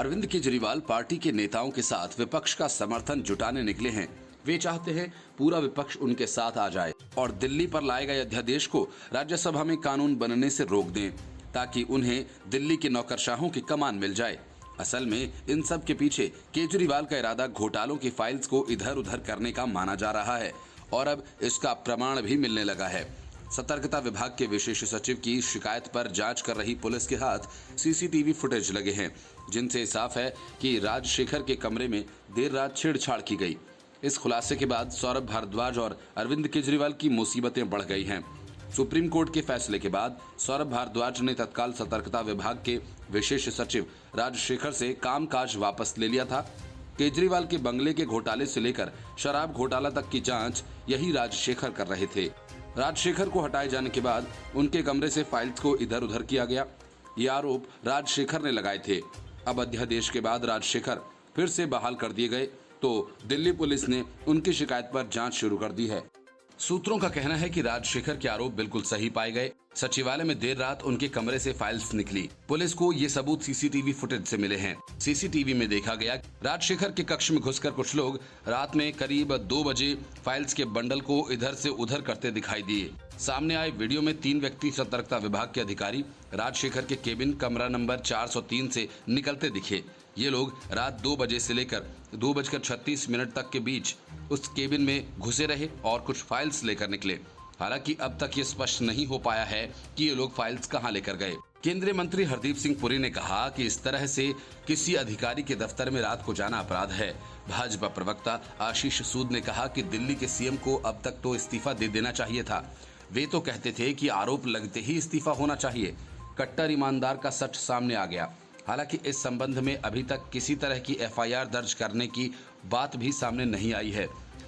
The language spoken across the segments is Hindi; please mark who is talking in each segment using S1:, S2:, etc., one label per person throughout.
S1: अरविंद केजरीवाल पार्टी के नेताओं के साथ विपक्ष का समर्थन जुटाने निकले हैं। वे चाहते हैं पूरा विपक्ष उनके साथ आ जाए और दिल्ली पर लाए गए अध्यादेश को राज्यसभा में कानून बनने से रोक दें, ताकि उन्हें दिल्ली के नौकरशाहों की कमान मिल जाए। असल में इन सब के पीछे केजरीवाल का इरादा घोटालों की फाइल्स को इधर उधर करने का माना जा रहा है और अब इसका प्रमाण भी मिलने लगा है। सतर्कता विभाग के विशेष सचिव की शिकायत पर जांच कर रही पुलिस के हाथ सीसीटीवी फुटेज लगे हैं, जिनसे साफ है कि राजशेखर के कमरे में देर रात छेड़छाड़ की गई। इस खुलासे के बाद सौरभ भारद्वाज और अरविंद केजरीवाल की मुसीबतें बढ़ गई हैं। सुप्रीम कोर्ट के फैसले के बाद सौरभ भारद्वाज ने तत्काल सतर्कता विभाग के विशेष सचिव राजशेखर से कामकाज वापस ले लिया था। केजरीवाल के बंगले के घोटाले से लेकर शराब घोटाला तक की जांच यही राजशेखर कर रहे थे। राजशेखर को हटाए जाने के बाद उनके कमरे से फाइल्स को इधर उधर किया गया। ये आरोप राजशेखर ने लगाए थे। अब अध्यादेश के बाद राजशेखर फिर से बहाल कर दिए गए तो दिल्ली पुलिस ने उनकी शिकायत पर जांच शुरू कर दी है। सूत्रों का कहना है कि राजशेखर के आरोप बिल्कुल सही पाए गए। सचिवालय में देर रात उनके कमरे से फाइल्स निकली। पुलिस को ये सबूत सीसीटीवी फुटेज से मिले हैं। सीसीटीवी में देखा गया राजशेखर के कक्ष में घुसकर कुछ लोग रात में करीब 2 बजे फाइल्स के बंडल को इधर से उधर करते दिखाई दिए। सामने आए वीडियो में 3 व्यक्ति सतर्कता विभाग के अधिकारी राजशेखर के केबिन कमरा नंबर 403 से निकलते दिखे। ये लोग रात 2 बजे से लेकर 2:36 तक के बीच उस केबिन में घुसे रहे और कुछ फाइल्स लेकर निकले। हालांकि अब तक ये स्पष्ट नहीं हो पाया है कि ये लोग फाइल्स कहां लेकर गए। केंद्रीय मंत्री हरदीप सिंह पुरी ने कहा कि इस तरह से किसी अधिकारी के दफ्तर में रात को जाना अपराध है। भाजपा प्रवक्ता आशीष सूद ने कहा कि दिल्ली के सीएम को अब तक तो इस्तीफा दे देना चाहिए था। वे तो कहते थे कि आरोप लगते ही इस्तीफा होना चाहिए। कट्टर ईमानदार का सच सामने आ गया। हालांकि इस संबंध में अभी तक किसी तरह की एफआईआर दर्ज करने की बात भी सामने नहीं आई है।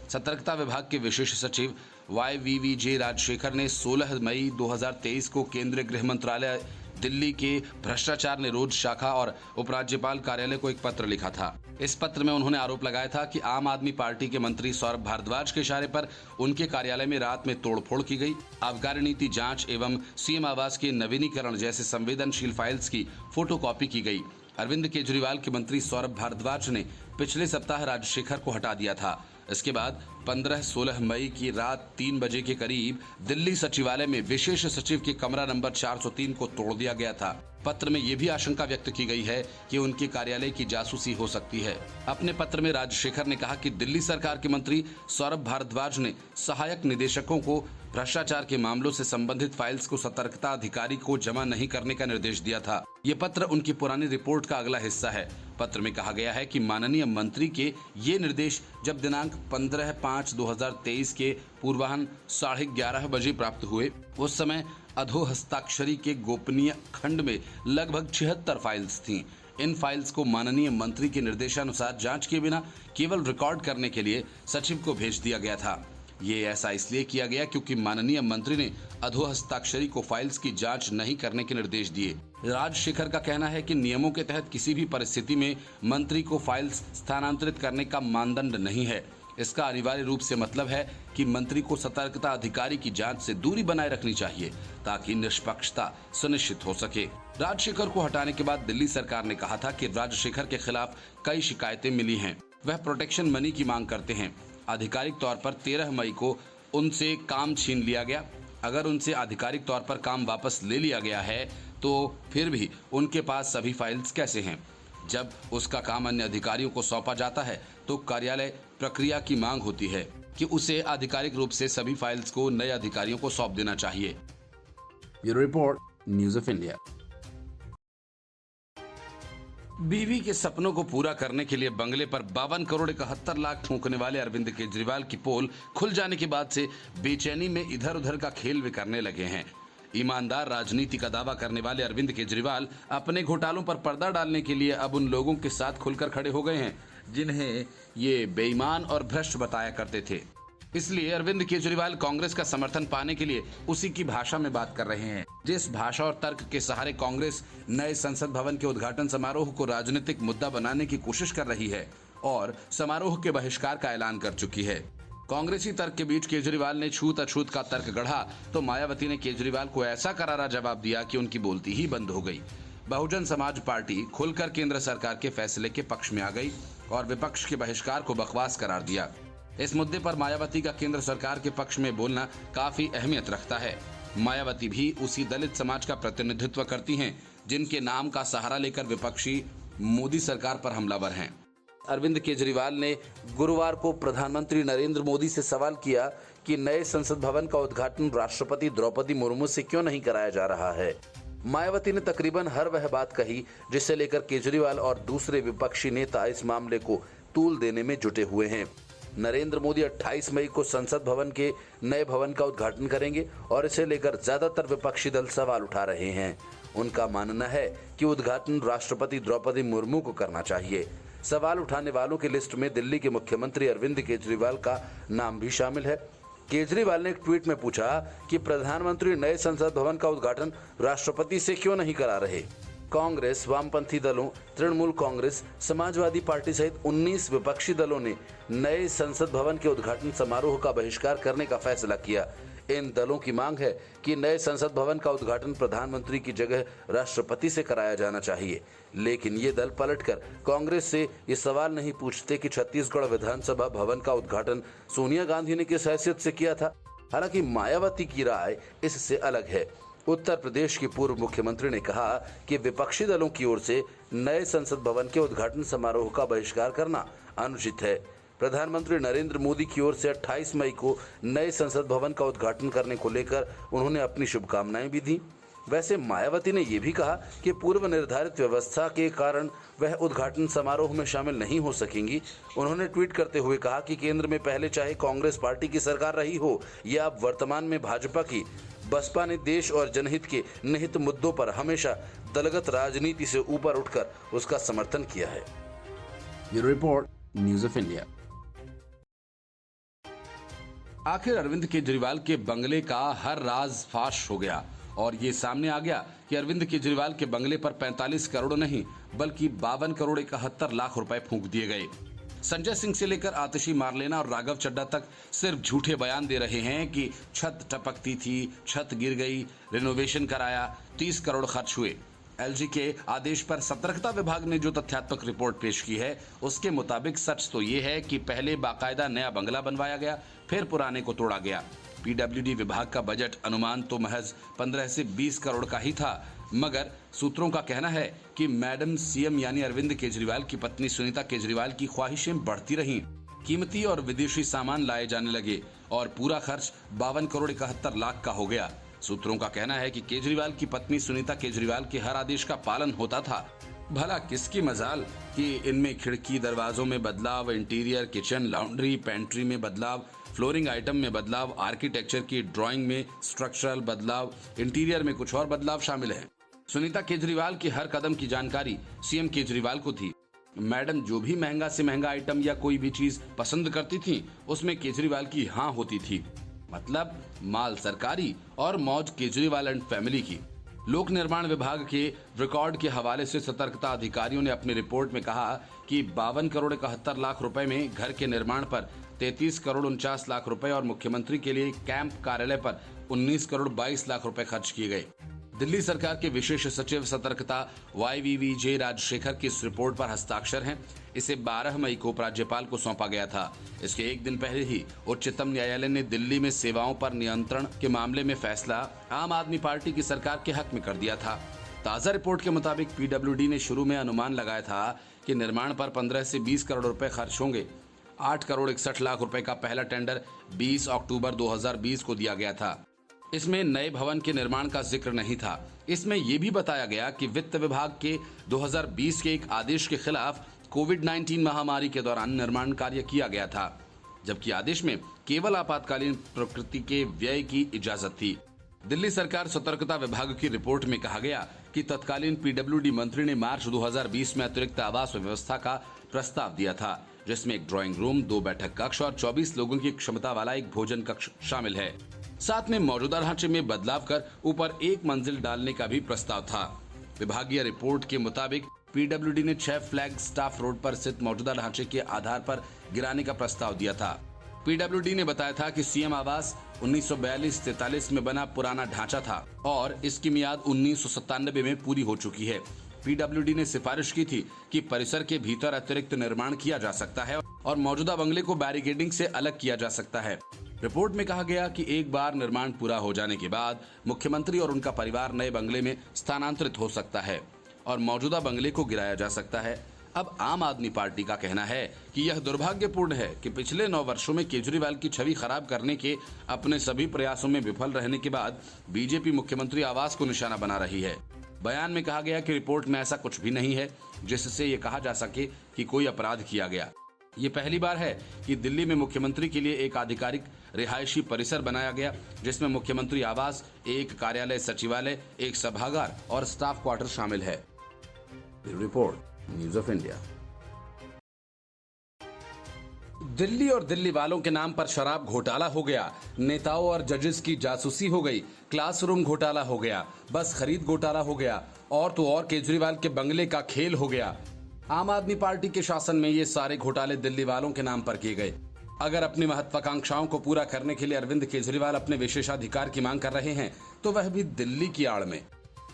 S1: सतर्कता विभाग के विशेष सचिव YVVJ राजशेखर ने 16 मई 2023 को केंद्रीय गृह मंत्रालय दिल्ली के भ्रष्टाचार निरोध शाखा और उपराज्यपाल कार्यालय को एक पत्र लिखा था। इस पत्र में उन्होंने आरोप लगाया था कि आम आदमी पार्टी के मंत्री सौरभ भारद्वाज के इशारे पर उनके कार्यालय में रात में तोड़फोड़ की गई। आबकारी नीति जांच एवं सीएम आवास के नवीनीकरण जैसे संवेदनशील फाइल्स की फोटोकॉपी की गई। अरविंद केजरीवाल के मंत्री सौरभ भारद्वाज ने पिछले सप्ताह राजशेखर को हटा दिया था। इसके बाद 15-16 मई की रात 3 बजे के करीब दिल्ली सचिवालय में विशेष सचिव के कमरा नंबर 403 को तोड़ दिया गया था। पत्र में ये भी आशंका व्यक्त की गई है कि उनके कार्यालय की जासूसी हो सकती है। अपने पत्र में राजशेखर ने कहा कि दिल्ली सरकार के मंत्री सौरभ भारद्वाज ने सहायक निदेशकों को भ्रष्टाचार के मामलों से संबंधित फाइल्स को सतर्कता अधिकारी को जमा नहीं करने का निर्देश दिया था। ये पत्र उनकी पुरानी रिपोर्ट का अगला हिस्सा है। पत्र में कहा गया है कि माननीय मंत्री के ये निर्देश जब दिनांक 15/5/2023 के पूर्वाह्न 11:30 बजे प्राप्त हुए, उस समय अधो हस्ताक्षरी के गोपनीय खंड में लगभग 76 फाइल्स थीं। इन फाइल्स को माननीय मंत्री के निर्देशानुसार जांच के बिना केवल रिकॉर्ड करने के लिए सचिव को भेज दिया गया था। ये ऐसा इसलिए किया गया क्योंकि माननीय मंत्री ने अधो हस्ताक्षरी को फाइल्स की जांच नहीं करने के निर्देश दिए। राजशेखर का कहना है कि नियमों के तहत किसी भी परिस्थिति में मंत्री को फाइल्स स्थानांतरित करने का मानदंड नहीं है। इसका अनिवार्य रूप से मतलब है कि मंत्री को सतर्कता अधिकारी की जांच से दूरी बनाए रखनी चाहिए ताकि निष्पक्षता सुनिश्चित हो सके। राजशेखर को हटाने के बाद दिल्ली सरकार ने कहा था कि राजशेखर के खिलाफ कई शिकायतें मिली हैं। वह प्रोटेक्शन मनी की मांग करते हैं। आधिकारिक तौर पर 13 मई को उनसे काम छीन लिया गया। अगर उनसे आधिकारिक तौर पर काम वापस ले लिया गया है तो फिर भी उनके पास सभी फाइल्स कैसे हैं? जब उसका काम अन्य अधिकारियों को सौंपा जाता है तो कार्यालय प्रक्रिया की मांग होती है कि उसे आधिकारिक रूप से सभी फाइल्स को नए अधिकारियों को सौंप देना चाहिए। Bureau report, news of India. बीवी के सपनों को पूरा करने के लिए बंगले पर 52 करोड़ 71 लाख फूंकने वाले अरविंद केजरीवाल की पोल खुल जाने के बाद से बेचैनी में इधर उधर का खेल वे करने लगे हैं। ईमानदार राजनीति का दावा करने वाले अरविंद केजरीवाल अपने घोटालों पर पर्दा डालने के लिए अब उन लोगों के साथ खुलकर खड़े हो गए हैं जिन्हें ये बेईमान और भ्रष्ट बताया करते थे। इसलिए अरविंद केजरीवाल कांग्रेस का समर्थन पाने के लिए उसी की भाषा में बात कर रहे हैं। जिस भाषा और तर्क के सहारे कांग्रेस नए संसद भवन के उद्घाटन समारोह को राजनीतिक मुद्दा बनाने की कोशिश कर रही है और समारोह के बहिष्कार का ऐलान कर चुकी है। कांग्रेसी तर्क के बीच केजरीवाल ने छूत अछूत का तर्क गढ़ा तो मायावती ने केजरीवाल को ऐसा करारा जवाब दिया कि उनकी बोलती ही बंद हो गई। बहुजन समाज पार्टी खुलकर केंद्र सरकार के फैसले के पक्ष में आ गई और विपक्ष के बहिष्कार को बकवास करार दिया। इस मुद्दे पर मायावती का केंद्र सरकार के पक्ष में बोलना काफी अहमियत रखता है। मायावती भी उसी दलित समाज का प्रतिनिधित्व करती हैं जिनके नाम का सहारा लेकर विपक्षी मोदी सरकार पर हमलावर हैं। अरविंद केजरीवाल ने गुरुवार को प्रधानमंत्री नरेंद्र मोदी से सवाल किया कि नए संसद भवन का उद्घाटन राष्ट्रपति द्रौपदी मुर्मू से क्यों नहीं कराया जा रहा है। मायावती ने तकरीबन हर वह बात कही जिसे लेकर केजरीवाल और दूसरे विपक्षी नेता इस मामले को तूल देने में जुटे हुए हैं। नरेंद्र मोदी 28 मई को संसद भवन के नए भवन का उद्घाटन करेंगे और इसे लेकर ज्यादातर विपक्षी दल सवाल उठा रहे हैं। उनका मानना है कि उद्घाटन राष्ट्रपति द्रौपदी मुर्मू को करना चाहिए। सवाल उठाने वालों की लिस्ट में दिल्ली के मुख्यमंत्री अरविंद केजरीवाल का नाम भी शामिल है। केजरीवाल ने एक ट्वीट में पूछा कि प्रधानमंत्री नए संसद भवन का उद्घाटन राष्ट्रपति से क्यों नहीं करा रहे। कांग्रेस, वामपंथी दलों, तृणमूल कांग्रेस, समाजवादी पार्टी सहित 19 विपक्षी दलों ने नए संसद भवन के उद्घाटन समारोह का बहिष्कार करने का फैसला किया। इन दलों की मांग है कि नए संसद भवन का उद्घाटन प्रधानमंत्री की जगह राष्ट्रपति से कराया जाना चाहिए, लेकिन ये दल पलटकर कांग्रेस से ये सवाल नहीं पूछते कि छत्तीसगढ़ विधानसभा भवन का उद्घाटन सोनिया गांधी ने किस हैसियत से किया था। हालांकि मायावती की राय इससे अलग है। उत्तर प्रदेश की पूर्व मुख्यमंत्री ने कहा कि विपक्षी दलों की ओर से नए संसद भवन के उद्घाटन समारोह का बहिष्कार करना अनुचित है। प्रधानमंत्री नरेंद्र मोदी की ओर से 28 मई को नए संसद भवन का उद्घाटन करने को लेकर उन्होंने अपनी शुभकामनाएं भी दी। वैसे मायावती ने यह भी कहा कि पूर्व निर्धारित व्यवस्था के कारण वह उद्घाटन समारोह में शामिल नहीं हो सकेंगी। उन्होंने ट्वीट करते हुए कहा कि केंद्र में पहले चाहे कांग्रेस पार्टी की सरकार रही हो या अब वर्तमान में भाजपा की, बसपा ने देश और जनहित के निहित मुद्दों पर हमेशा दलगत राजनीति से ऊपर उठकर उसका समर्थन किया है।
S2: Bureau report, news of India.
S1: आखिर अरविंद केजरीवाल के बंगले का हर राज फाश हो गया और ये सामने आ गया कि अरविंद केजरीवाल के बंगले पर 45 करोड़ नहीं बल्कि 52 करोड़ 71 लाख रुपए फूंक दिए गए। संजय सिंह से लेकर आतिशी मारलेना और राघव चड्ढा तक सिर्फ झूठे बयान दे रहे हैं कि छत टपकती थी, छत गिर गई, रिनोवेशन कराया, 30 करोड़ खर्च हुए। एलजी के आदेश पर सतर्कता विभाग ने जो तथ्यात्मक रिपोर्ट पेश की है उसके मुताबिक सच तो ये है कि पहले बाकायदा नया बंगला बनवाया गया, फिर पुराने को तोड़ा गया। पीडब्ल्यूडी विभाग का बजट अनुमान तो महज 15 से 20 करोड़ का ही था, मगर सूत्रों का कहना है कि मैडम सीएम यानी अरविंद केजरीवाल की पत्नी सुनीता केजरीवाल की ख्वाहिशें बढ़ती रहीं। कीमती और विदेशी सामान लाए जाने लगे और पूरा खर्च 52 करोड़ 71 लाख का हो गया। सूत्रों का कहना है कि केजरीवाल की पत्नी सुनीता केजरीवाल के हर आदेश का पालन होता था। भला किसकी मजाल कि इनमें खिड़की दरवाजों में बदलाव, इंटीरियर, किचन, लॉन्ड्री, पेंट्री में बदलाव, फ्लोरिंग आइटम में बदलाव, आर्किटेक्चर की ड्राइंग में स्ट्रक्चरल बदलाव, इंटीरियर में कुछ और बदलाव शामिल है। सुनीता केजरीवाल की हर कदम की जानकारी सीएम केजरीवाल को थी। मैडम जो भी महंगा से महंगा आइटम या कोई भी चीज पसंद करती थी उसमें केजरीवाल की हाँ होती थी। मतलब माल सरकारी और मौज केजरीवाल एंड फैमिली की। लोक निर्माण विभाग के रिकॉर्ड के हवाले से सतर्कता अधिकारियों ने अपनी रिपोर्ट में कहा कि 52 करोड़ 71 लाख रुपए में घर के निर्माण पर 33 करोड़ 49 लाख रुपए और मुख्यमंत्री के लिए कैंप कार्यालय पर 19 करोड़ 22 लाख रुपए खर्च किए गए। दिल्ली सरकार के विशेष सचिव सतर्कता YVVJ राजशेखर की इस रिपोर्ट पर हस्ताक्षर हैं। इसे 12 मई को राज्यपाल को सौंपा गया था। इसके एक दिन पहले ही उच्चतम न्यायालय ने दिल्ली में सेवाओं पर नियंत्रण के मामले में फैसला आम आदमी पार्टी की सरकार के हक में कर दिया था। ताजा रिपोर्ट के मुताबिक पीडब्ल्यूडी ने शुरू में अनुमान लगाया था कि निर्माण पर 15 से 20 करोड़ रुपए खर्च होंगे। 8 करोड़ 61 लाख रुपए का पहला टेंडर 20 अक्टूबर 2020 को दिया गया था। इसमें नए भवन के निर्माण का जिक्र नहीं था। इसमें यह भी बताया गया कि वित्त विभाग के 2020 के एक आदेश के खिलाफ कोविड-19 महामारी के दौरान निर्माण कार्य किया गया था, जबकि आदेश में केवल आपातकालीन प्रकृति के व्यय की इजाजत थी। दिल्ली सरकार सतर्कता विभाग की रिपोर्ट में कहा गया कि तत्कालीन पीडब्ल्यूडी मंत्री ने मार्च 2020 में अतिरिक्त आवास व्यवस्था का प्रस्ताव दिया था, जिसमें एक ड्राइंग रूम, 2 बैठक कक्ष और 24 लोगों की क्षमता वाला एक भोजन कक्ष शामिल है। साथ में मौजूदा ढांचे में बदलाव कर ऊपर एक मंजिल डालने का भी प्रस्ताव था। विभागीय रिपोर्ट के मुताबिक पीडब्ल्यूडी ने 6 फ्लैग स्टाफ रोड पर स्थित मौजूदा ढांचे के आधार पर गिराने का प्रस्ताव दिया था। पीडब्ल्यूडी ने बताया था कि सीएम आवास 1942-43 में बना पुराना ढांचा था और इसकी मियाद 1997 में पूरी हो चुकी है। पीडब्ल्यूडी ने सिफारिश की थी कि परिसर के भीतर अतिरिक्त निर्माण किया जा सकता है और मौजूदा बंगले को बैरिकेडिंग से अलग किया जा सकता है। रिपोर्ट में कहा गया कि एक बार निर्माण पूरा हो जाने के बाद मुख्यमंत्री और उनका परिवार नए बंगले में स्थानांतरित हो सकता है और मौजूदा बंगले को गिराया जा सकता है। अब आम आदमी पार्टी का कहना है कि यह दुर्भाग्यपूर्ण है कि पिछले 9 वर्षों में केजरीवाल की छवि खराब करने के अपने सभी प्रयासों में विफल रहने के बाद बीजेपी मुख्यमंत्री आवास को निशाना बना रही है। बयान में कहा गया कि रिपोर्ट में ऐसा कुछ भी नहीं है जिससे ये कहा जा सके कि कोई अपराध किया गया। ये पहली बार है कि दिल्ली में मुख्यमंत्री के लिए एक आधिकारिक रिहायशी परिसर बनाया गया जिसमें मुख्यमंत्री आवास, एक कार्यालय सचिवालय, एक सभागार और स्टाफ क्वार्टर शामिल है।
S2: Report news of India.
S1: Delhi और दिल्ली वालों के नाम पर शराब घोटाला हो गया, नेताओं और जजेस की जासूसी हो गई, क्लासरूम घोटाला हो गया, बस खरीद घोटाला हो गया और तो और केजरीवाल के बंगले का खेल हो गया। आम आदमी पार्टी के शासन में ये सारे घोटाले दिल्ली वालों के नाम पर किए गए। अगर अपनी महत्वाकांक्षाओं को पूरा करने के लिए अरविंद केजरीवाल अपने विशेषाधिकार की मांग कर रहे हैं तो वह भी दिल्ली की आड़ में।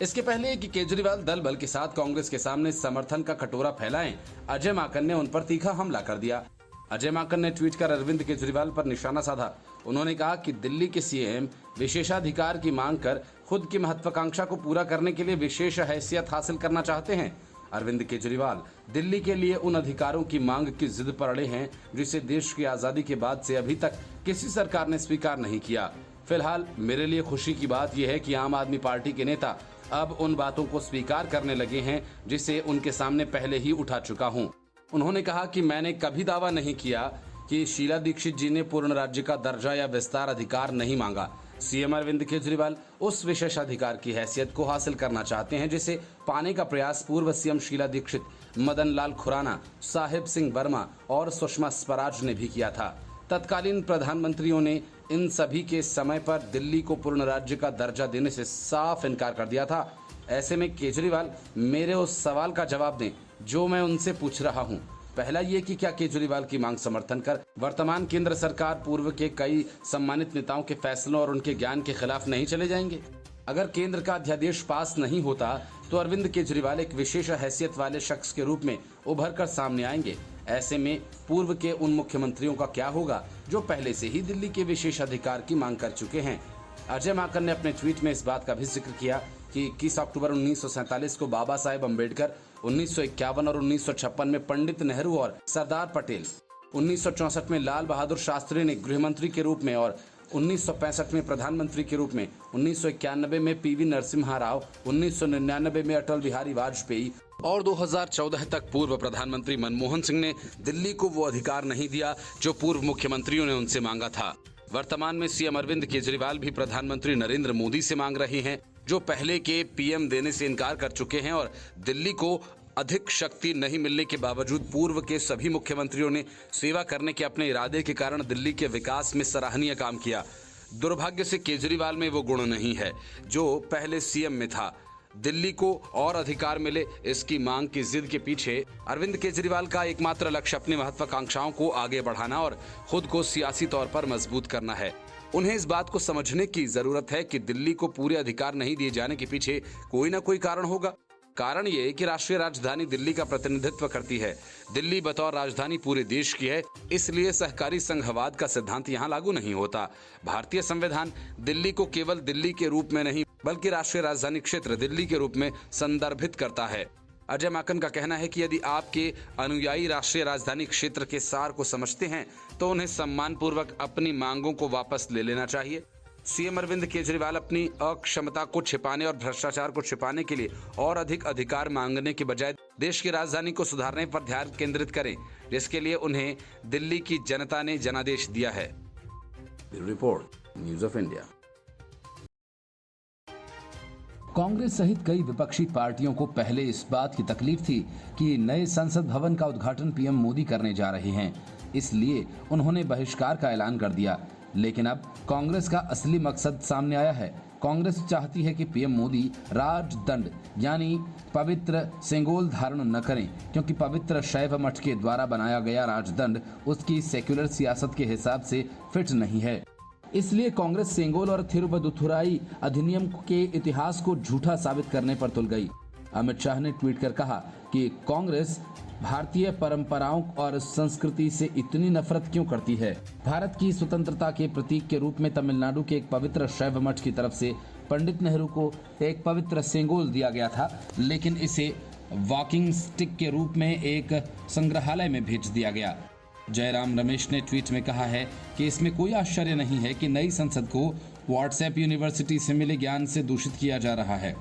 S1: इसके पहले कि केजरीवाल दल बल के साथ कांग्रेस के सामने समर्थन का कटोरा फैलाएं, अजय माकन ने उन पर तीखा हमला कर दिया। अजय माकन ने ट्वीट कर अरविंद केजरीवाल पर निशाना साधा। उन्होंने कहा कि दिल्ली के सीएम विशेषाधिकार की मांग कर खुद की महत्वाकांक्षा को पूरा करने के लिए विशेष हैसियत हासिल करना चाहते हैं। अरविंद केजरीवाल दिल्ली के लिए उन अधिकारों की मांग की जिद पर अड़े हैं जिसे देश की आजादी के बाद से अभी तक किसी सरकार ने स्वीकार नहीं किया। फिलहाल मेरे लिए खुशी की बात यह है कि आम आदमी पार्टी के नेता अब उन बातों को स्वीकार करने लगे हैं जिसे उनके सामने पहले ही उठा चुका हूं। उन्होंने कहा कि मैंने कभी दावा नहीं किया कि शीला दीक्षित जी ने पूर्ण राज्य का दर्जा या विस्तार अधिकार नहीं मांगा। सीएम अरविंद केजरीवाल उस विशेषाधिकार की हैसियत को हासिल करना चाहते हैं जिसे पाने का प्रयास पूर्व सीएम शीला दीक्षित, मदन लाल खुराना, साहिब सिंह वर्मा और सुषमा स्वराज ने भी किया था। तत्कालीन प्रधानमंत्रियों ने इन सभी के समय पर दिल्ली को पूर्ण राज्य का दर्जा देने से साफ इनकार कर दिया था। ऐसे में केजरीवाल मेरे उस सवाल का जवाब दें जो मैं उनसे पूछ रहा हूं। पहला ये कि क्या केजरीवाल की मांग समर्थन कर वर्तमान केंद्र सरकार पूर्व के कई सम्मानित नेताओं के फैसलों और उनके ज्ञान के खिलाफ नहीं चले जाएंगे? अगर केंद्र का अध्यादेश पास नहीं होता तो अरविंद केजरीवाल एक विशेष हैसियत वाले शख्स के रूप में उभर कर सामने आएंगे। ऐसे में पूर्व के उन मुख्यमंत्रियों का क्या होगा जो पहले से ही दिल्ली के विशेष अधिकार की मांग कर चुके हैं? अजय माकन ने अपने ट्वीट में इस बात का भी जिक्र किया कि 21 अक्टूबर 1947 को बाबा साहेब अम्बेडकर, 1951 और 1956 में पंडित नेहरू और सरदार पटेल, 1964 में लाल बहादुर शास्त्री ने गृह मंत्री के रूप में और 1965 में प्रधानमंत्री के रूप में, 1991 में पीवी नरसिम्हा राव, 1999 में अटल बिहारी वाजपेयी और 2014 तक पूर्व प्रधानमंत्री मनमोहन सिंह ने दिल्ली को वो अधिकार नहीं दिया जो पूर्व मुख्यमंत्रियों ने उनसे मांगा था। वर्तमान में सीएम अरविंद केजरीवाल भी प्रधानमंत्री नरेंद्र मोदी से मांग रहे हैं जो पहले के पीएम देने से इनकार कर चुके हैं और दिल्ली को अधिक शक्ति नहीं मिलने के बावजूद पूर्व के सभी मुख्यमंत्रियों ने सेवा करने के अपने इरादे के कारण दिल्ली के विकास में सराहनीय काम किया। दुर्भाग्य से केजरीवाल में वो गुण नहीं है जो पहले सीएम में था। दिल्ली को और अधिकार मिले इसकी मांग की जिद के पीछे अरविंद केजरीवाल का एकमात्र लक्ष्य अपनी महत्वाकांक्षाओं को आगे बढ़ाना और खुद को सियासी तौर पर मजबूत करना है। उन्हें इस बात को समझने की जरूरत है कि दिल्ली को पूरे अधिकार नहीं दिए जाने के पीछे कोई ना कोई कारण होगा। कारण ये कि राष्ट्रीय राजधानी दिल्ली का प्रतिनिधित्व करती है। दिल्ली बतौर राजधानी पूरे देश की है, इसलिए सहकारी संघवाद का सिद्धांत यहाँ लागू नहीं होता। भारतीय संविधान दिल्ली को केवल दिल्ली के रूप में नहीं बल्कि राष्ट्रीय राजधानी क्षेत्र दिल्ली के रूप में संदर्भित करता है। अजय माकन का कहना है कि यदि आपके अनुयायी राष्ट्रीय राजधानी क्षेत्र के सार को समझते हैं तो उन्हें सम्मानपूर्वक अपनी मांगों को वापस ले लेना चाहिए। सीएम अरविंद केजरीवाल अपनी अक्षमता को छिपाने और भ्रष्टाचार को छिपाने के लिए और अधिक अधिकार मांगने के बजाय देश की राजधानी को सुधारने पर ध्यान केंद्रित करें, जिसके लिए उन्हें दिल्ली की जनता ने जनादेश दिया है।
S2: Report news of India.
S3: Congress सहित कई विपक्षी पार्टियों को पहले इस बात की तकलीफ थी कि नए संसद भवन का उद्घाटन पीएम मोदी करने जा रहे हैं, इसलिए उन्होंने बहिष्कार का ऐलान कर दिया। लेकिन अब कांग्रेस का असली मकसद सामने आया है। कांग्रेस चाहती है कि पीएम मोदी राजदंड यानी पवित्र सेंगोल धारण न करें, क्योंकि पवित्र शैव मठ के द्वारा बनाया गया राजदंड उसकी सेक्युलर सियासत के हिसाब से फिट नहीं है। इसलिए कांग्रेस सेंगोल और थिरुवदुथुराई अधिनियम के इतिहास को झूठा साबित करने पर तुल गई। अमित शाह ने ट्वीट कर कहा कि कांग्रेस भारतीय परंपराओं और संस्कृति से इतनी नफरत क्यों करती है। भारत की स्वतंत्रता के प्रतीक के रूप में तमिलनाडु के एक पवित्र शैव मठ की तरफ से पंडित नेहरू को एक पवित्र सेंगोल दिया गया था, लेकिन इसे वॉकिंग स्टिक के रूप में एक संग्रहालय में भेज दिया गया। जयराम रमेश ने ट्वीट में कहा है कि इसमें कोई आश्चर्य नहीं है कि नई संसद को व्हाट्सएप यूनिवर्सिटी से मिले ज्ञान से दूषित किया जा रहा है।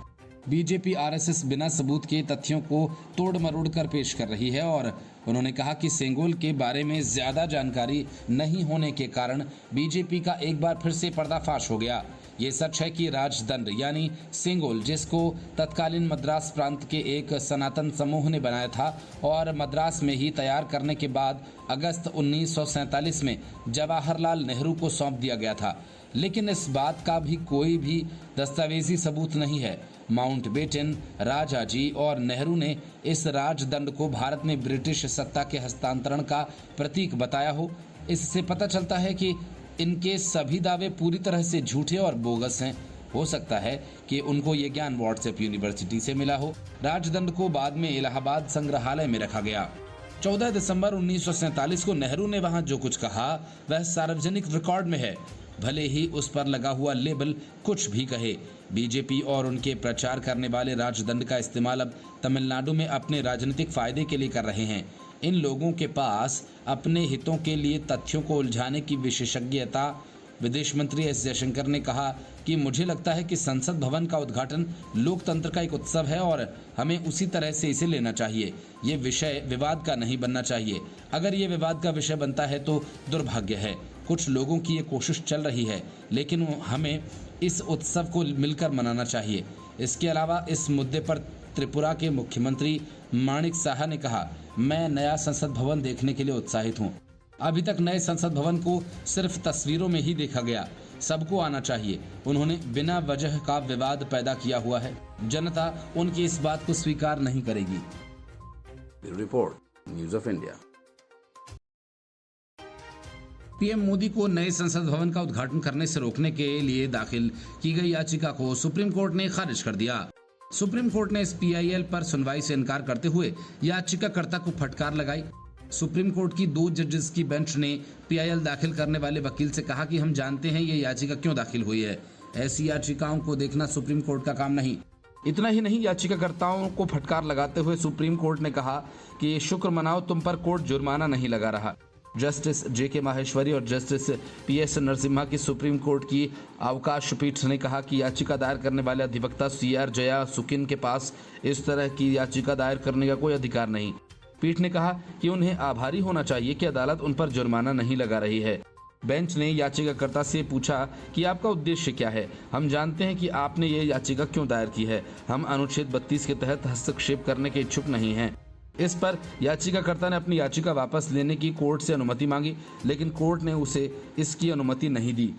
S3: बीजेपी आरएसएस बिना सबूत के तथ्यों को तोड़ मरोड़ कर पेश कर रही है और उन्होंने कहा कि सेंगोल के बारे में ज्यादा जानकारी नहीं होने के कारण बीजेपी का एक बार फिर से पर्दाफाश हो गया। ये सच है कि राजदंड यानी सेंगोल, जिसको तत्कालीन मद्रास प्रांत के एक सनातन समूह ने बनाया था और मद्रास में ही तैयार करने के बाद अगस्त 1947 में जवाहरलाल नेहरू को सौंप दिया गया था, लेकिन इस बात का भी कोई भी दस्तावेजी सबूत नहीं है। माउंटबेटन, राजाजी और नेहरू ने इस राजदंड को भारत में ब्रिटिश सत्ता के हस्तांतरण का प्रतीक बताया हो। इससे पता चलता है कि इनके सभी दावे पूरी तरह से झूठे और बोगस हैं। हो सकता है कि उनको ये ज्ञान व्हाट्सएप यूनिवर्सिटी से मिला हो। राजदंड को बाद में इलाहाबाद संग्रहालय में रखा गया। 14 दिसंबर 1947 को नेहरू ने वहां जो कुछ कहा वह सार्वजनिक रिकॉर्ड में है, भले ही उस पर लगा हुआ लेबल कुछ भी कहे। बीजेपी और उनके प्रचार करने वाले राजदंड का इस्तेमाल अब तमिलनाडु में अपने राजनीतिक फायदे के लिए कर रहे हैं। इन लोगों के पास अपने हितों के लिए तथ्यों को उलझाने की विशेषज्ञता। विदेश मंत्री एस जयशंकर ने कहा कि मुझे लगता है कि संसद भवन का उद्घाटन लोकतंत्र का एक उत्सव है और हमें उसी तरह से इसे लेना चाहिए। ये विषय विवाद का नहीं बनना चाहिए। अगर ये विवाद का विषय बनता है तो दुर्भाग्य है। कुछ लोगों की ये कोशिश चल रही है, लेकिन हमें इस उत्सव को मिलकर मनाना चाहिए। इसके अलावा इस मुद्दे पर त्रिपुरा के मुख्यमंत्री माणिक साहा ने कहा, मैं नया संसद भवन देखने के लिए उत्साहित हूँ। अभी तक नए संसद भवन को सिर्फ तस्वीरों में ही देखा गया। सबको आना चाहिए। उन्होंने बिना वजह का विवाद पैदा किया हुआ है। जनता उनकी इस बात को स्वीकार नहीं करेगी।
S2: Report, news of India.
S3: PM Modi को नए संसद भवन का उद्घाटन करने से रोकने के लिए दाखिल की गई याचिका को सुप्रीम कोर्ट ने खारिज कर दिया। सुप्रीम कोर्ट ने इस पीआईएल पर सुनवाई से इनकार करते हुए याचिकाकर्ता को फटकार लगाई। सुप्रीम कोर्ट की 2 जजेस की बेंच ने पीआईएल दाखिल करने वाले वकील से कहा कि हम जानते हैं ये याचिका क्यों दाखिल हुई है। ऐसी याचिकाओं को देखना सुप्रीम कोर्ट का काम नहीं। इतना ही नहीं, याचिकाकर्ताओं को फटकार लगाते हुए सुप्रीम कोर्ट ने कहा कि शुक्र मनाओ, तुम पर कोर्ट जुर्माना नहीं लगा रहा। जस्टिस जेके माहेश्वरी और जस्टिस पीएस नरसिम्हा की सुप्रीम कोर्ट की अवकाश पीठ ने कहा कि याचिका दायर करने वाले अधिवक्ता सीआर जया सुकिन के पास इस तरह की याचिका दायर करने का कोई अधिकार नहीं। पीठ ने कहा कि उन्हें आभारी होना चाहिए कि अदालत उन पर जुर्माना नहीं लगा रही है। बेंच ने याचिकाकर्ता से पूछा कि आपका उद्देश्य क्या है। हम जानते हैं कि आपने ये याचिका क्यों दायर की है। हम अनुच्छेद 32 के तहत हस्तक्षेप करने के इच्छुक नहीं हैं। इस पर याचिकाकर्ता ने अपनी याचिका वापस लेने की कोर्ट से अनुमति मांगी, लेकिन कोर्ट ने उसे इसकी अनुमति नहीं दी।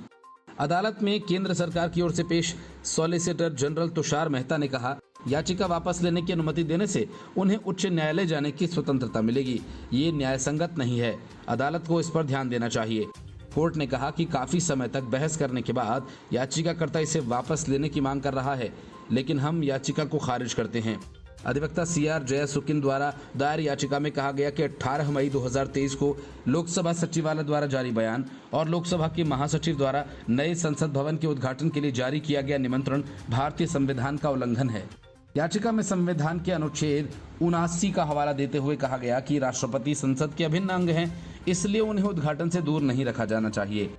S3: अदालत में केंद्र सरकार की ओर से पेश सॉलिसिटर जनरल तुषार मेहता ने कहा, याचिका वापस लेने की अनुमति देने से उन्हें उच्च न्यायालय जाने की स्वतंत्रता मिलेगी। ये न्यायसंगत नहीं है। अदालत को इस पर ध्यान देना चाहिए। कोर्ट ने कहा कि काफी समय तक बहस करने के बाद याचिकाकर्ता इसे वापस लेने की मांग कर रहा है, लेकिन हम याचिका को खारिज करते हैं। अधिवक्ता सीआर जया सुकिन द्वारा दायर याचिका में कहा गया कि 18 मई 2023 को लोकसभा सचिवालय द्वारा जारी बयान और लोकसभा के महासचिव द्वारा नए संसद भवन के उद्घाटन के लिए जारी किया गया निमंत्रण भारतीय संविधान का उल्लंघन है। याचिका में संविधान के अनुच्छेद 79 का हवाला देते हुए कहा गया कि राष्ट्रपति संसद के अभिन्न अंग हैं, इसलिए उन्हें उद्घाटन से दूर नहीं रखा जाना चाहिए।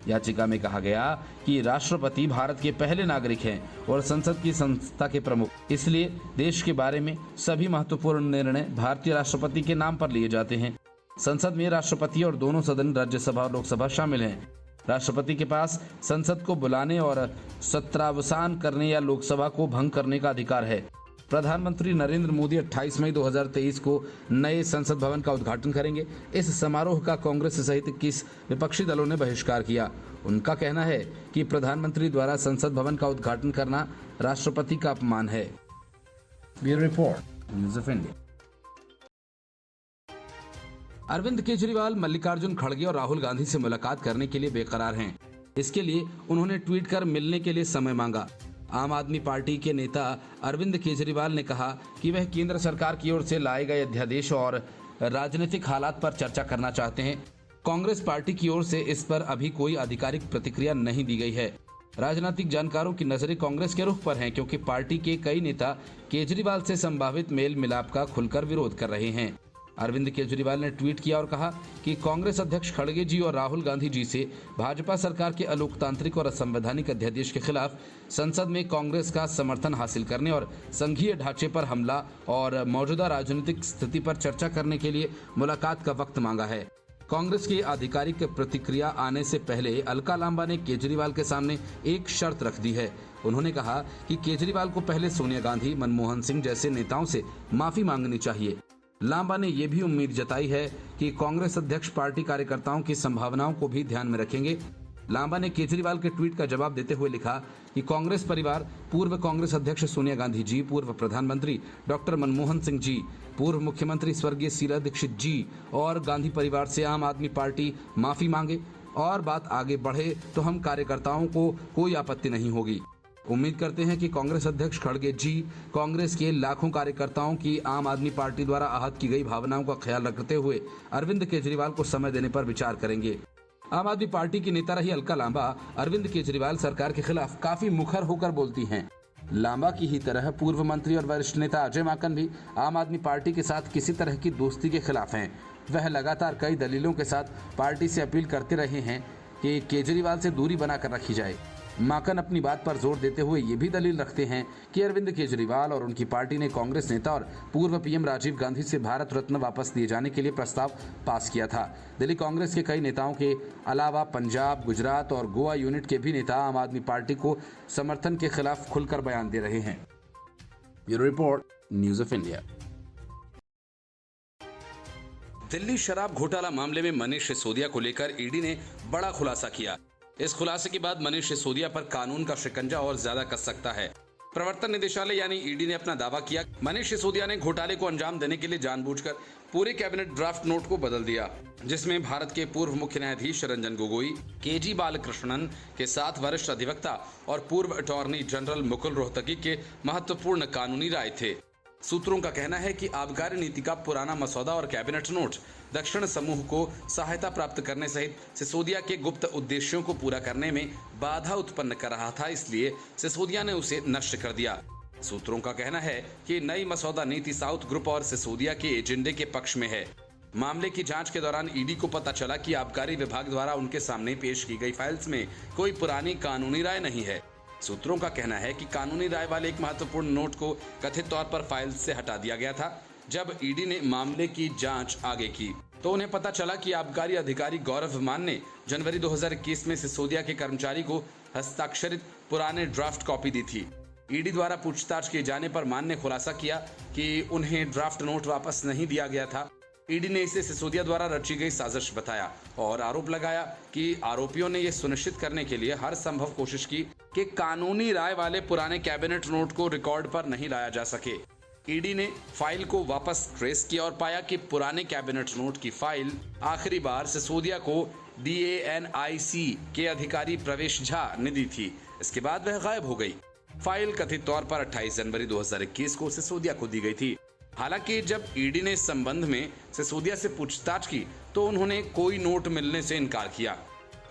S3: याचिका में कहा गया कि राष्ट्रपति भारत के पहले नागरिक हैं और संसद की संस्था के प्रमुख, इसलिए देश के बारे में सभी महत्वपूर्ण निर्णय भारतीय राष्ट्रपति के नाम पर लिए जाते हैं। संसद में राष्ट्रपति और दोनों सदन राज्यसभा और लोकसभा शामिल हैं। राष्ट्रपति के पास संसद को बुलाने और सत्रावसान करने या लोकसभा को भंग करने का अधिकार है। प्रधानमंत्री नरेंद्र मोदी 28 मई 2023 को नए संसद भवन का उद्घाटन करेंगे। इस समारोह का कांग्रेस सहित 21 विपक्षी दलों ने बहिष्कार किया। उनका कहना है कि प्रधानमंत्री द्वारा संसद भवन का उद्घाटन करना राष्ट्रपति का अपमान है। Bureau report, news of India. Arvind Kejriwal Mallikarjun खड़गे और राहुल गांधी से मुलाकात करने के लिए बेकरार हैं। इसके लिए उन्होंने ट्वीट कर मिलने के लिए समय मांगा। आम आदमी पार्टी के नेता अरविंद केजरीवाल ने कहा कि वह केंद्र सरकार की ओर से लाए गए अध्यादेश और राजनीतिक हालात पर चर्चा करना चाहते हैं। कांग्रेस पार्टी की ओर से इस पर अभी कोई आधिकारिक प्रतिक्रिया नहीं दी गई है। राजनीतिक जानकारों की नजरें कांग्रेस के रुख पर हैं, क्योंकि पार्टी के कई नेता केजरीवाल से संभावित मेल मिलाप का खुलकर विरोध कर रहे हैं। अरविंद केजरीवाल ने ट्वीट किया और कहा कि कांग्रेस अध्यक्ष खड़गे जी और राहुल गांधी जी से भाजपा सरकार के अलोकतांत्रिक और असंवैधानिक अध्यादेश के खिलाफ संसद में कांग्रेस का समर्थन हासिल करने और संघीय ढांचे पर हमला और मौजूदा राजनीतिक स्थिति पर चर्चा करने के लिए मुलाकात का वक्त मांगा है। कांग्रेस की आधिकारिक प्रतिक्रिया आने से पहले अलका लांबा ने केजरीवाल के सामने एक शर्त रख दी है। उन्होंने कहा कि केजरीवाल को पहले सोनिया गांधी, मनमोहन सिंह जैसे नेताओं से माफी मांगनी चाहिए। लांबा ने यह भी उम्मीद जताई है कि कांग्रेस अध्यक्ष पार्टी कार्यकर्ताओं की संभावनाओं को भी ध्यान में रखेंगे। लांबा ने केजरीवाल के ट्वीट का जवाब देते हुए लिखा कि कांग्रेस परिवार पूर्व कांग्रेस अध्यक्ष सोनिया गांधी जी, पूर्व प्रधानमंत्री डॉक्टर मनमोहन सिंह जी, पूर्व मुख्यमंत्री स्वर्गीय शीला दीक्षित जी और गांधी परिवार से आम आदमी पार्टी माफी मांगे और बात आगे बढ़े तो हम कार्यकर्ताओं को कोई आपत्ति नहीं होगी। उम्मीद करते हैं कि कांग्रेस अध्यक्ष खड़गे जी कांग्रेस के लाखों कार्यकर्ताओं की आम आदमी पार्टी द्वारा आहत की गई भावनाओं का ख्याल रखते हुए अरविंद केजरीवाल को समय देने पर विचार करेंगे। आम आदमी पार्टी की नेता रही अलका लांबा अरविंद केजरीवाल सरकार के खिलाफ काफी मुखर होकर बोलती हैं। लांबा की ही तरह पूर्व मंत्री और वरिष्ठ नेता अजय माकन भी आम आदमी पार्टी के साथ किसी तरह की दोस्ती के खिलाफ हैं। वह लगातार कई दलीलों के साथ पार्टी से अपील करते रहे हैं कि केजरीवाल से दूरी बनाकर रखी जाए। माकन अपनी बात पर जोर देते हुए ये भी दलील रखते हैं कि अरविंद केजरीवाल और उनकी पार्टी ने कांग्रेस नेता और पूर्व पीएम राजीव गांधी से भारत रत्न वापस दिए जाने के लिए प्रस्ताव पास किया था। दिल्ली कांग्रेस के कई नेताओं के अलावा पंजाब, गुजरात और गोवा यूनिट के भी नेता आम आदमी पार्टी को समर्थन के खिलाफ खुलकर बयान दे रहे हैं।
S2: Bureau report, news of India.
S1: Delhi शराब घोटाला मामले में मनीष सिसोदिया को लेकर ईडी ने बड़ा खुलासा किया। इस खुलासे के बाद मनीष सिसोदिया पर कानून का शिकंजा और ज्यादा कस सकता है। प्रवर्तन निदेशालय यानी ईडी ने अपना दावा किया, मनीष सिसोदिया ने घोटाले को अंजाम देने के लिए जानबूझकर पूरे कैबिनेट ड्राफ्ट नोट को बदल दिया, जिसमें भारत के पूर्व मुख्य न्यायाधीश रंजन गोगोई, केजी बालकृष्णन के साथ वरिष्ठ अधिवक्ता और पूर्व अटॉर्नी जनरल मुकुल रोहतगी के महत्वपूर्ण कानूनी राय थे। सूत्रों का कहना है कि आबकारी नीति का पुराना मसौदा और कैबिनेट नोट दक्षिण समूह को सहायता प्राप्त करने सहित सिसोदिया के गुप्त उद्देश्यों को पूरा करने में बाधा उत्पन्न कर रहा था, इसलिए सिसोदिया ने उसे नष्ट कर दिया। सूत्रों का कहना है कि नई मसौदा नीति साउथ ग्रुप और सिसोदिया के एजेंडे के पक्ष में है। मामले की जांच के दौरान ईडी को पता चला कि आबकारी विभाग द्वारा उनके सामने पेश की गई फाइल्स में कोई पुरानी कानूनी राय नहीं है। सूत्रों का कहना है कि कानूनी राय वाले एक महत्वपूर्ण नोट को कथित तौर पर फाइल से हटा दिया गया था। जब ईडी ने मामले की जांच आगे की तो उन्हें पता चला कि आबकारी अधिकारी गौरव मान ने जनवरी 2021 में सिसोदिया के कर्मचारी को हस्ताक्षरित पुराने ड्राफ्ट कॉपी दी थी। ईडी द्वारा पूछताछ किए जाने पर मान ने खुलासा किया कि उन्हें ड्राफ्ट नोट वापस नहीं दिया गया था। ईडी ने इसे सिसोदिया द्वारा रची गई साजिश बताया और आरोप लगाया कि आरोपियों ने यह सुनिश्चित करने के लिए हर संभव कोशिश की कि कानूनी राय वाले पुराने कैबिनेट नोट को रिकॉर्ड पर नहीं लाया जा सके। ईडी ने फाइल को वापस ट्रेस किया और पाया कि पुराने कैबिनेट नोट की फाइल आखिरी बार सिसोदिया को DANIC के अधिकारी प्रवेश झा ने दी थी। इसके बाद वह गायब हो गई। फाइल कथित तौर पर 28 जनवरी 2021 को सिसोदिया को दी गई थी। हालांकि जब ईडी ने इस संबंध में सिसोदिया से पूछताछ की तो उन्होंने कोई नोट मिलने से इनकार किया।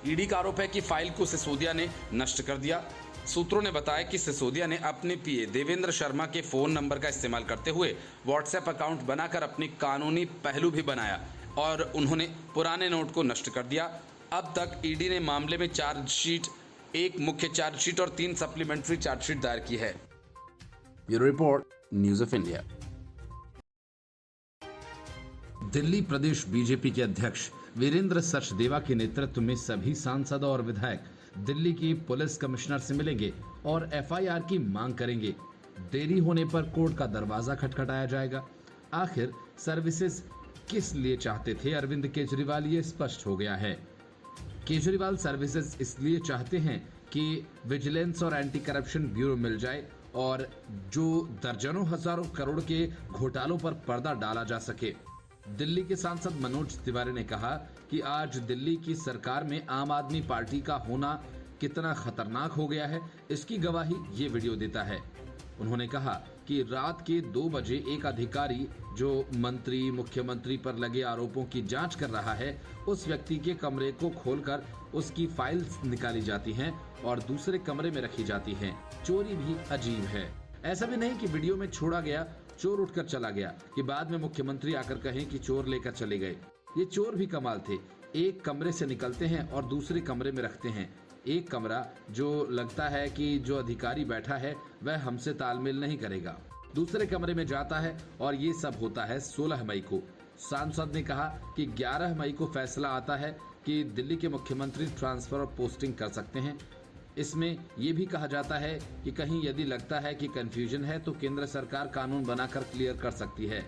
S1: ईडी का आरोप है कि फाइल को सिसोदिया ने नष्ट कर दिया। सूत्रों ने बताया कि सिसोदिया ने अपने पीए देवेंद्र शर्मा के फोन नंबर का इस्तेमाल करते हुए व्हाट्सएप अकाउंट बनाकर अपनी कानूनी पहलू भी बनाया और उन्होंने पुराने नोट को नष्ट कर दिया। अब तक ईडी ने मामले में चार्जशीट, एक मुख्य चार्जशीट और 3 सप्लीमेंट्री चार्जशीट दायर की है।
S2: Bureau report, news of India.
S3: Delhi Pradesh BJP के अध्यक्ष वीरेंद्र सचदेवा के नेतृत्व में सभी सांसद और विधायक दिल्ली की पुलिस कमिश्नर से मिलेंगे और FIR की मांग करेंगे। देरी होने पर कोर्ट का दरवाजा खटखटाया जाएगा। आखिर सर्विसेज किस लिए चाहते थे अरविंद केजरीवाल, ये स्पष्ट हो गया है। केजरीवाल सर्विसेज इसलिए चाहते हैं कि विजिलेंस और एंटी करप्शन ब्यूरो मिल जाए और जो दर्जनों हजारों करोड़ के घोटालों पर पर्दा डाला जा सके। दिल्ली के सांसद मनोज तिवारी ने कहा कि आज दिल्ली की सरकार में आम आदमी पार्टी का होना कितना खतरनाक हो गया है, इसकी गवाही ये वीडियो देता है। उन्होंने कहा कि रात के 2 बजे एक अधिकारी जो मंत्री मुख्यमंत्री पर लगे आरोपों की जांच कर रहा है, उस व्यक्ति के कमरे को खोलकर उसकी फाइल्स निकाली जाती हैं और दूसरे कमरे में रखी जाती हैं। चोरी भी अजीब है। ऐसा भी नहीं कि वीडियो में छोड़ा गया चोर उठकर चला गया कि बाद में मुख्यमंत्री आकर कहें कि चोर लेकर चले गए। ये चोर भी कमाल थे। एक कमरे से निकलते हैं और दूसरे कमरे में रखते हैं। एक कमरा जो लगता है कि जो अधिकारी बैठा है वह हमसे तालमेल नहीं करेगा, दूसरे कमरे में जाता है और ये सब होता है 16 मई को। सांसद ने कहा कि 11 मई को फैसला आता है कि दिल्ली के मुख्यमंत्री ट्रांसफर और पोस्टिंग कर सकते हैं। इसमें यह भी कहा जाता है कि कहीं यदि लगता है कि कंफ्यूजन है तो केंद्र सरकार कानून बनाकर क्लियर कर सकती है।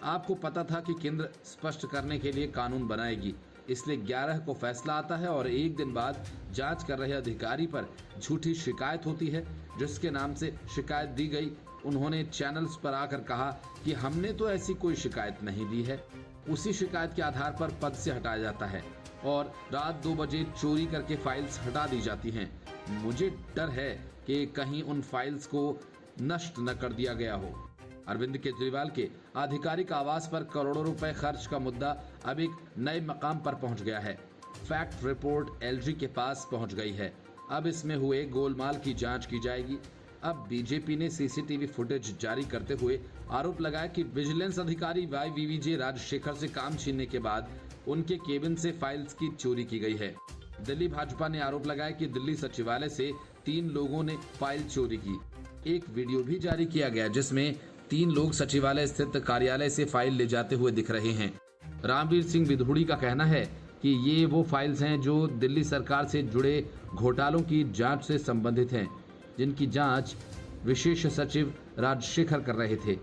S3: आपको पता था कि केंद्र स्पष्ट करने के लिए कानून बनाएगी, इसलिए 11 को फैसला आता है और एक दिन बाद जांच कर रहे अधिकारी पर झूठी शिकायत होती है, जिसके नाम से शिकायत दी गई। उन्होंने चैनल्स पर आकर कहा कि हमने तो ऐसी कोई शिकायत नहीं दी है। उसी शिकायत के आधार पर पद से हटाया जाता है और रात 2 बजे चोरी करके फाइल्स हटा दी जाती हैं। मुझे डर है कि कहीं उन फाइल्स को नष्ट न कर दिया गया हो। अरविंद केजरीवाल के आधिकारिक आवास पर करोड़ों रुपए खर्च का मुद्दा अब एक नए मकाम पर पहुंच गया है। फैक्ट रिपोर्ट एलजी के पास पहुंच गई है। अब इसमें हुए गोलमाल की जांच की जाएगी। अब बीजेपी ने सीसीटीवी फुटेज जारी करते हुए आरोप लगाया कि विजिलेंस अधिकारी YVVJ राजशेखर से काम छीनने के बाद उनके केबिन से फाइल्स की चोरी की गई है। दिल्ली भाजपा ने आरोप लगाया कि दिल्ली सचिवालय से 3 लोगों ने फाइल चोरी की। एक वीडियो भी जारी किया गया जिसमें 3 लोग सचिवालय स्थित कार्यालय से फाइल ले जाते हुए दिख रहे हैं। रामवीर सिंह विधूड़ी का कहना है कि ये वो फाइल्स हैं जो दिल्ली सरकार से जुड़े घोटालों की जांच से संबंधित हैं, जिनकी जांच विशेष सचिव राजशेखर कर रहे थे।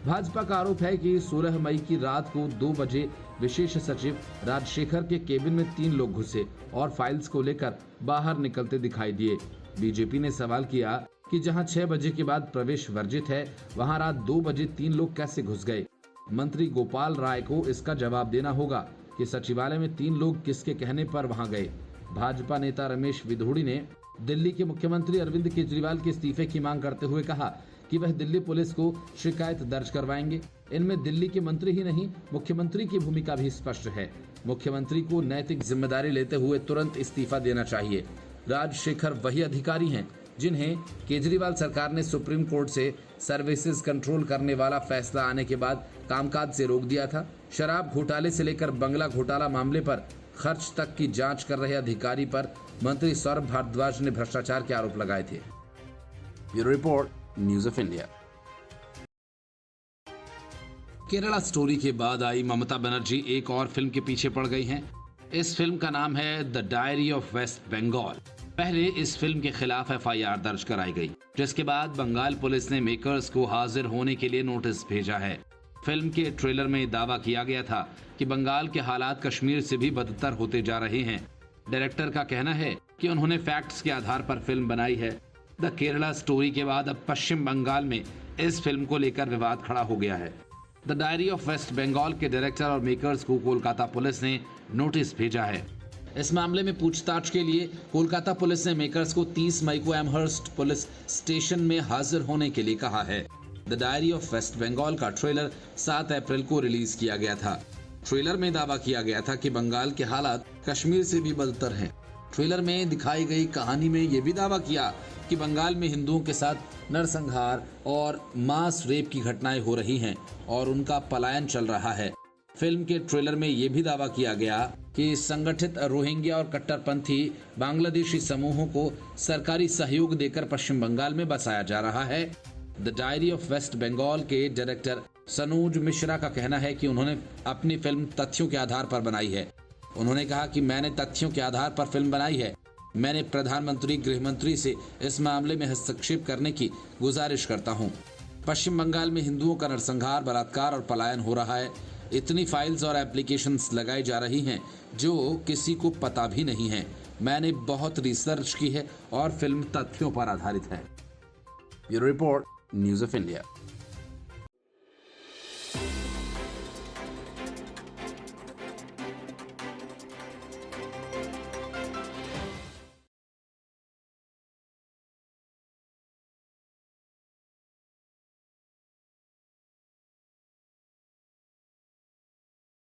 S3: भाजपा का आरोप है कि 16 मई की रात को 2 बजे विशेष सचिव राजशेखर के केबिन में 3 लोग घुसे और फाइल्स को लेकर बाहर निकलते दिखाई दिए। बीजेपी ने सवाल किया कि जहां 6 बजे के बाद प्रवेश वर्जित है, वहां रात 2 बजे 3 लोग कैसे घुस गए। मंत्री गोपाल राय को इसका जवाब देना होगा कि सचिवालय में 3 लोग किसके कहने पर वहां गए। भाजपा नेता रमेश विधूड़ी ने दिल्ली के मुख्यमंत्री अरविंद केजरीवाल के इस्तीफे की मांग करते हुए कहा कि वह दिल्ली पुलिस को शिकायत दर्ज करवाएंगे। इनमें दिल्ली के मंत्री ही नहीं, मुख्यमंत्री की भूमिका भी स्पष्ट है। मुख्यमंत्री को नैतिक जिम्मेदारी लेते हुए तुरंत इस्तीफा देना चाहिए। राजशेखर वही अधिकारी हैं जिन्हें केजरीवाल सरकार ने सुप्रीम कोर्ट से सर्विसेज कंट्रोल करने वाला फैसला आने के बाद कामकाज से रोक दिया था। शराब घोटाले से लेकर बंगला घोटाला मामले पर खर्च तक की जांच कर रहे अधिकारी पर मंत्री सौरभ भारद्वाज ने भ्रष्टाचार के आरोप लगाए थे।
S2: Bureau report, news of India.
S1: Kerala story के बाद आई ममता बनर्जी एक और फिल्म के पीछे पड़ गई हैं। इस फिल्म का नाम है the diary of West Bengal. पहले इस फिल्म के खिलाफ FIR दर्ज कराई गई, जिसके बाद बंगाल पुलिस ने मेकर्स को हाजिर होने के लिए नोटिस भेजा है। फिल्म के ट्रेलर में दावा किया गया था कि बंगाल के हालात कश्मीर से भी बदतर होते जा रहे हैं। डायरेक्टर का कहना है कि उन्होंने फैक्ट्स के आधार पर फिल्म बनाई है। द केरला स्टोरी के बाद अब पश्चिम बंगाल में इस फिल्म को लेकर विवाद खड़ा हो गया है। The diary of West Bengal के डायरेक्टर और मेकर्स को कोलकाता पुलिस ने नोटिस भेजा है। इस मामले में पूछताछ के लिए कोलकाता पुलिस ने मेकर्स को 30 मई को एमहर्स्ट पुलिस स्टेशन में हाजिर होने के लिए कहा है। The diary of West Bengal का ट्रेलर 7 अप्रैल को रिलीज किया गया था। ट्रेलर में दावा किया गया था कि बंगाल के हालात कश्मीर से भी बदतर हैं। ट्रेलर में दिखाई गई कहानी में यह भी दावा किया कि बंगाल में हिंदुओं के साथ नरसंहार और मास रेप की घटनाएं हो रही हैं और उनका पलायन चल रहा है। फिल्म के ट्रेलर में यह भी दावा किया गया कि संगठित रोहिंग्या और कट्टरपंथी बांग्लादेशी समूहों को सरकारी सहयोग देकर पश्चिम बंगाल में बसाया जा रहा है। The diary of West Bengal के डायरेक्टर सनोज मिश्रा का कहना है कि उन्होंने अपनी फिल्म तथ्यों के आधार पर बनाई है। उन्होंने कहा कि मैंने तथ्यों के आधार पर फिल्म बनाई है।
S3: मैंने प्रधानमंत्री गृह मंत्री से इस मामले में हस्तक्षेप करने की गुजारिश करता हूं। पश्चिम बंगाल में हिंदुओं का नरसंहार, बलात्कार और पलायन हो रहा है। इतनी फाइल्स और एप्लीकेशंस लगाई जा रही हैं जो किसी को पता भी नहीं है। मैंने बहुत रिसर्च की है और फिल्म तथ्यों पर आधारित है।
S2: Bureau report, news of India.